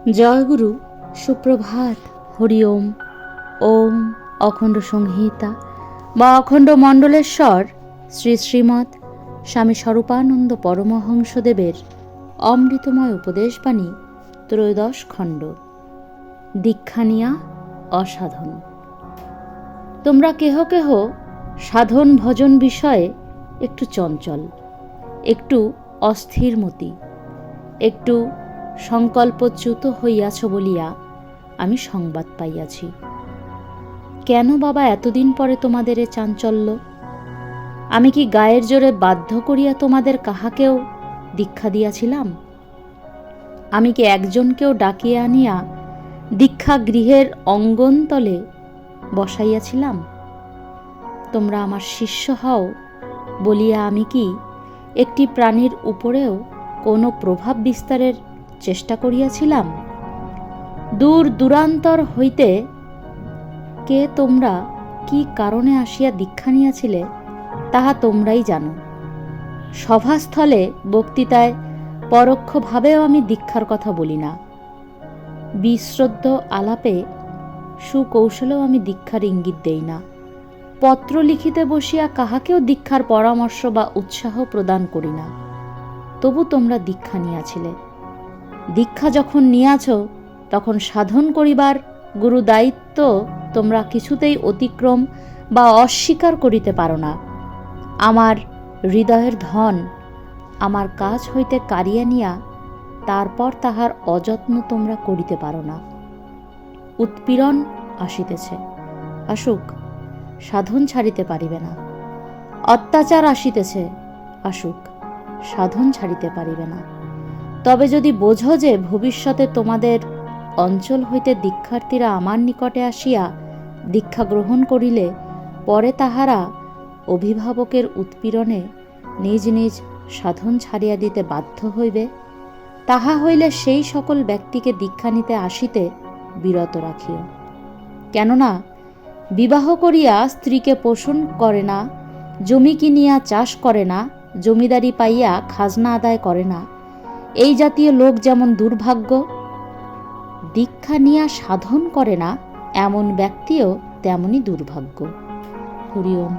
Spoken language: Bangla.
জয়গুরু, সুপ্রভাত, হরি ওম। ওম অখণ্ড সংহিতা বা অখণ্ড মণ্ডলেশ্বর শ্রী শ্রীমৎ স্বামী স্বরূপানন্দ পরমহংসদেবের অমৃতময় উপদেশবাণী, ত্রয়োদশ খণ্ড, দীক্ষা নিয়া অসাধন। তোমরা কেহ কেহ সাধন ভজন বিষয়ে একটু চঞ্চল, একটু অস্থিরমতি, একটু সংকল্পচ্যুত হইয়াছ বলিয়া আমি সংবাদ পাইয়াছি। কেন বাবা এতদিন পরে তোমাদের এ চাঞ্চল্য? আমি কি গায়ের জোরে বাধ্য করিয়া তোমাদের কাহাকেও দীক্ষা দিয়াছিলাম? আমি কি একজনকেও ডাকিয়া আনিয়া দীক্ষা গৃহের অঙ্গনতলে বসাইয়াছিলাম? তোমরা আমার শিষ্য হও বলিয়া আমি কি একটি প্রাণীর উপরেও কোনো প্রভাব বিস্তারের চেষ্টা করিয়াছিলাম? দূর দূরান্তর হইতে কে তোমরা কি কারণে আসিয়া দীক্ষা নিয়াছিলে তাহা তোমরাই জানো। সভাস্থলে বক্তৃতায় পরোক্ষভাবেও আমি দীক্ষার কথা বলি না। বিশ্রদ্ধ আলাপে সুকৌশলেও আমি দীক্ষার ইঙ্গিত দেই না। পত্র লিখিতে বসিয়া কাহাকেও দীক্ষার পরামর্শ বা উৎসাহ প্রদান করি না। তবু তোমরা দীক্ষা নিয়াছিলে। দীক্ষা যখন নিয়াছ তখন সাধন করিবার গুরু দায়িত্ব তোমরা কিছুতেই অতিক্রম বা অস্বীকার করিতে পারো না। আমার হৃদয়ের ধন আমার কাছ হইতে কাড়িয়া নিয়া তারপর তাহার অযত্ন তোমরা করিতে পারো না। উৎপীড়ন আসিতেছে, আসুক, সাধন ছাড়িতে পারিবে না। অত্যাচার আসিতেছে, আসুক, সাধন ছাড়িতে পারিবে না। তবে যদি বোঝো যে ভবিষ্যতে তোমাদের অঞ্চল হইতে দীক্ষার্থীরা আমার নিকটে আসিয়া দীক্ষা গ্রহণ করিলে পরে তাহারা অভিভাবকের উৎপীড়নে নিজ নিজ সাধন ছাড়িয়া দিতে বাধ্য হইবে, তাহা হইলে সেই সকল ব্যক্তিকে দীক্ষা নিতে আসিতে বিরত রাখিও। কেননা বিবাহ করিয়া স্ত্রীকে পোষণ করে না, জমি কিনিয়া চাষ করে না, জমিদারি পাইয়া খাজনা আদায় করে না, এই জাতীয় লোক যেমন দুর্ভাগ্য, দীক্ষা নিয়া সাধন করে না এমন ব্যক্তিও তেমনি দুর্ভাগ্য। হরি ওম।